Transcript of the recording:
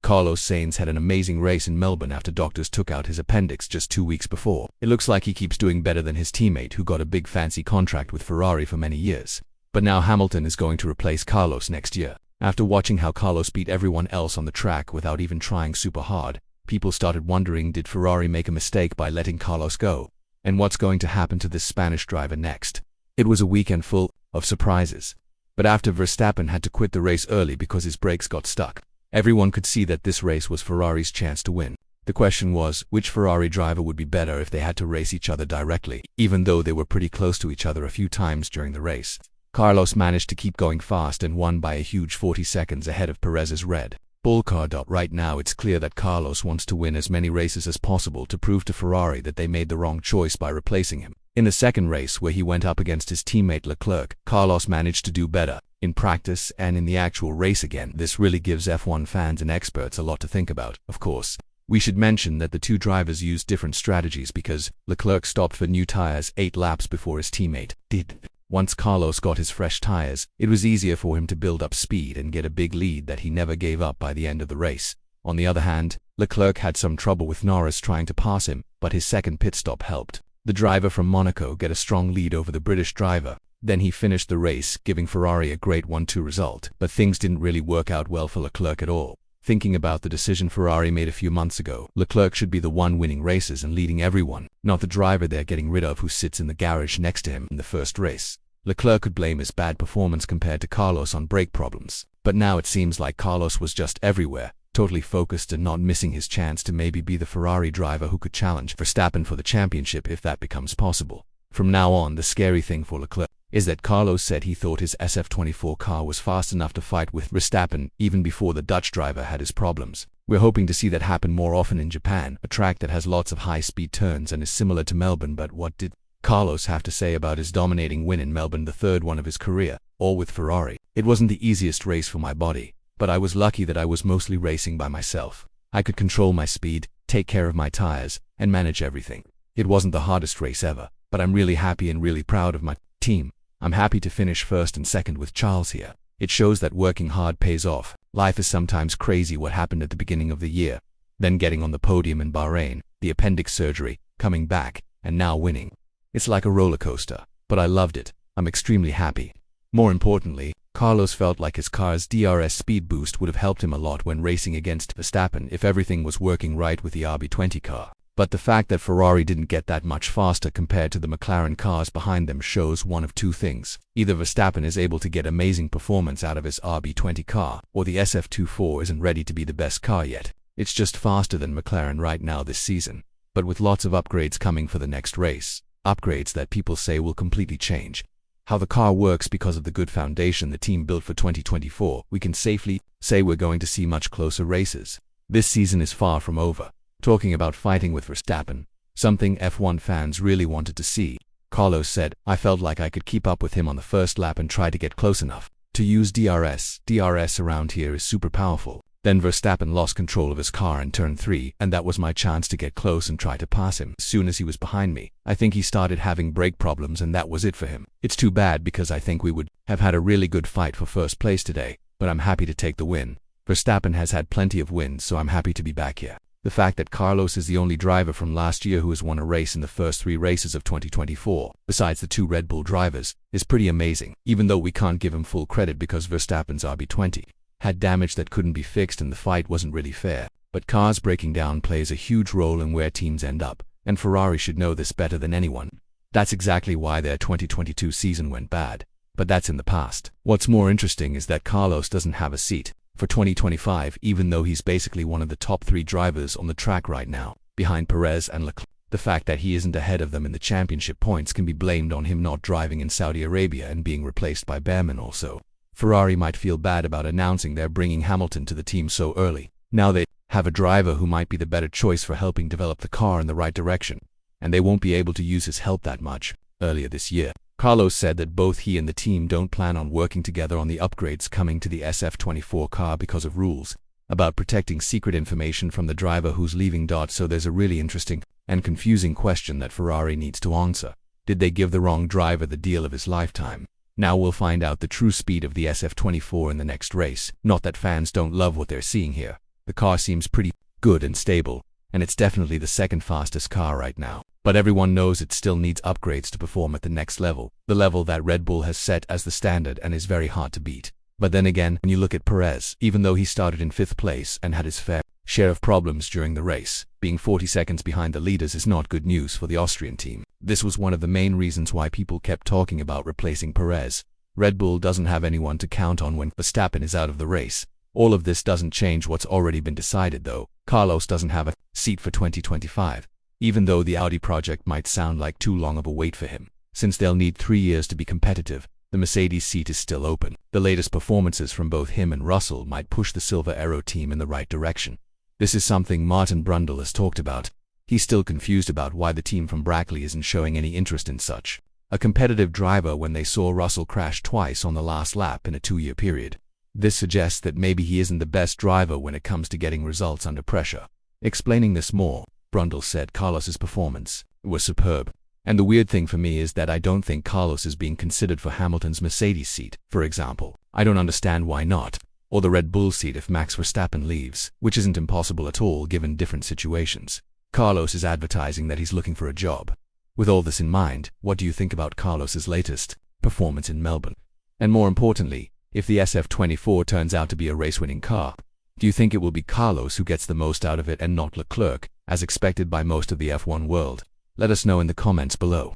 Carlos Sainz had an amazing race in Melbourne after doctors took out his appendix just 2 weeks before. It looks like he keeps doing better than his teammate who got a big fancy contract with Ferrari for many years. But now Hamilton is going to replace Carlos next year. After watching how Carlos beat everyone else on the track without even trying super hard, people started wondering, did Ferrari make a mistake by letting Carlos go? And what's going to happen to this Spanish driver next? It was a weekend full of surprises. But after Verstappen had to quit the race early because his brakes got stuck, everyone could see that this race was Ferrari's chance to win. The question was, which Ferrari driver would be better if they had to race each other directly, even though they were pretty close to each other a few times during the race. Carlos managed to keep going fast and won by a huge 40 seconds ahead of Perez's Red Bull car. Right now it's clear that Carlos wants to win as many races as possible to prove to Ferrari that they made the wrong choice by replacing him. In the second race, where he went up against his teammate Leclerc, Carlos managed to do better in practice and in the actual race again. This really gives F1 fans and experts a lot to think about. Of course, we should mention that the two drivers used different strategies because Leclerc stopped for new tires 8 laps before his teammate did. Once Carlos got his fresh tires, it was easier for him to build up speed and get a big lead that he never gave up by the end of the race. On the other hand, Leclerc had some trouble with Norris trying to pass him, but his second pit stop helped the driver from Monaco get a strong lead over the British driver. Then he finished the race, giving Ferrari a great 1-2 result. But things didn't really work out well for Leclerc at all. Thinking about the decision Ferrari made a few months ago, Leclerc should be the one winning races and leading everyone, not the driver they're getting rid of who sits in the garage next to him in the first race. Leclerc could blame his bad performance compared to Carlos on brake problems. But now it seems like Carlos was just everywhere, totally focused and not missing his chance to maybe be the Ferrari driver who could challenge Verstappen for the championship if that becomes possible. From now on, the scary thing for Leclerc is that Carlos said he thought his SF24 car was fast enough to fight with Verstappen even before the Dutch driver had his problems. We're hoping to see that happen more often in Japan, a track that has lots of high-speed turns and is similar to Melbourne. But what did Carlos have to say about his dominating win in Melbourne, the third one of his career, all with Ferrari? It wasn't the easiest race for my body, but I was lucky that I was mostly racing by myself. I could control my speed, take care of my tires, and manage everything. It wasn't the hardest race ever, but I'm really happy and really proud of my team. I'm happy to finish first and second with Charles here. It shows that working hard pays off. Life is sometimes crazy. What happened at the beginning of the year, then getting on the podium in Bahrain, the appendix surgery, coming back, and now winning. It's like a roller coaster, but I loved it. I'm extremely happy. More importantly, Carlos felt like his car's DRS speed boost would have helped him a lot when racing against Verstappen if everything was working right with the RB20 car. But the fact that Ferrari didn't get that much faster compared to the McLaren cars behind them shows one of two things. Either Verstappen is able to get amazing performance out of his RB20 car, or the SF24 isn't ready to be the best car yet. It's just faster than McLaren right now this season, but with lots of upgrades coming for the next race. Upgrades that people say will completely change how the car works because of the good foundation the team built for 2024. We can safely say we're going to see much closer races. This season is far from over. Talking about fighting with Verstappen, something F1 fans really wanted to see, Carlos said, "I felt like I could keep up with him on the first lap and try to get close enough to use DRS. DRS around here is super powerful." Then Verstappen lost control of his car in turn 3, and that was my chance to get close and try to pass him. As soon as he was behind me, I think he started having brake problems, and that was it for him. It's too bad because I think we would have had a really good fight for first place today, but I'm happy to take the win. Verstappen has had plenty of wins, so I'm happy to be back here. The fact that Carlos is the only driver from last year who has won a race in the first 3 races of 2024, besides the 2 Red Bull drivers, is pretty amazing, even though we can't give him full credit because Verstappen's RB20 had damage that couldn't be fixed and the fight wasn't really fair. But cars breaking down plays a huge role in where teams end up, and Ferrari should know this better than anyone. That's exactly why their 2022 season went bad, but that's in the past. What's more interesting is that Carlos doesn't have a seat for 2025, even though he's basically one of the top 3 drivers on the track right now, behind Perez and Leclerc. The fact that he isn't ahead of them in the championship points can be blamed on him not driving in Saudi Arabia and being replaced by Behrman also. Ferrari might feel bad about announcing they're bringing Hamilton to the team so early. Now they have a driver who might be the better choice for helping develop the car in the right direction, and they won't be able to use his help that much. Earlier this year, Carlos said that both he and the team don't plan on working together on the upgrades coming to the SF24 car because of rules about protecting secret information from the driver who's leaving. So there's a really interesting and confusing question that Ferrari needs to answer. Did they give the wrong driver the deal of his lifetime? Now we'll find out the true speed of the SF24 in the next race. Not that fans don't love what they're seeing here, The car seems pretty good and stable, and it's definitely the second fastest car right now. But everyone knows it still needs upgrades to perform at the next level, the level that Red Bull has set as the standard and is very hard to beat. But then again, when you look at Perez, even though he started in 5th place and had his fair share of problems during the race, being 40 seconds behind the leaders is not good news for the Austrian team. This was one of the main reasons why people kept talking about replacing Perez. Red Bull doesn't have anyone to count on when Verstappen is out of the race. All of this doesn't change what's already been decided though. Carlos doesn't have a seat for 2025, even though the Audi project might sound like too long of a wait for him. Since they'll need 3 years to be competitive, the Mercedes seat is still open. The latest performances from both him and Russell might push the Silver Arrow team in the right direction. This is something Martin Brundle has talked about. He's still confused about why the team from Brackley isn't showing any interest in such a competitive driver when they saw Russell crash twice on the last lap in a 2-year period. This suggests that maybe he isn't the best driver when it comes to getting results under pressure. Explaining this more, Brundle said Carlos's performance was superb. And the weird thing for me is that I don't think Carlos is being considered for Hamilton's Mercedes seat, for example. I don't understand why not. Or the Red Bull seat if Max Verstappen leaves, which isn't impossible at all given different situations. Carlos is advertising that he's looking for a job. With all this in mind, what do you think about Carlos's latest performance in Melbourne? And more importantly, if the SF24 turns out to be a race-winning car, do you think it will be Carlos who gets the most out of it and not Leclerc, as expected by most of the F1 world? Let us know in the comments below.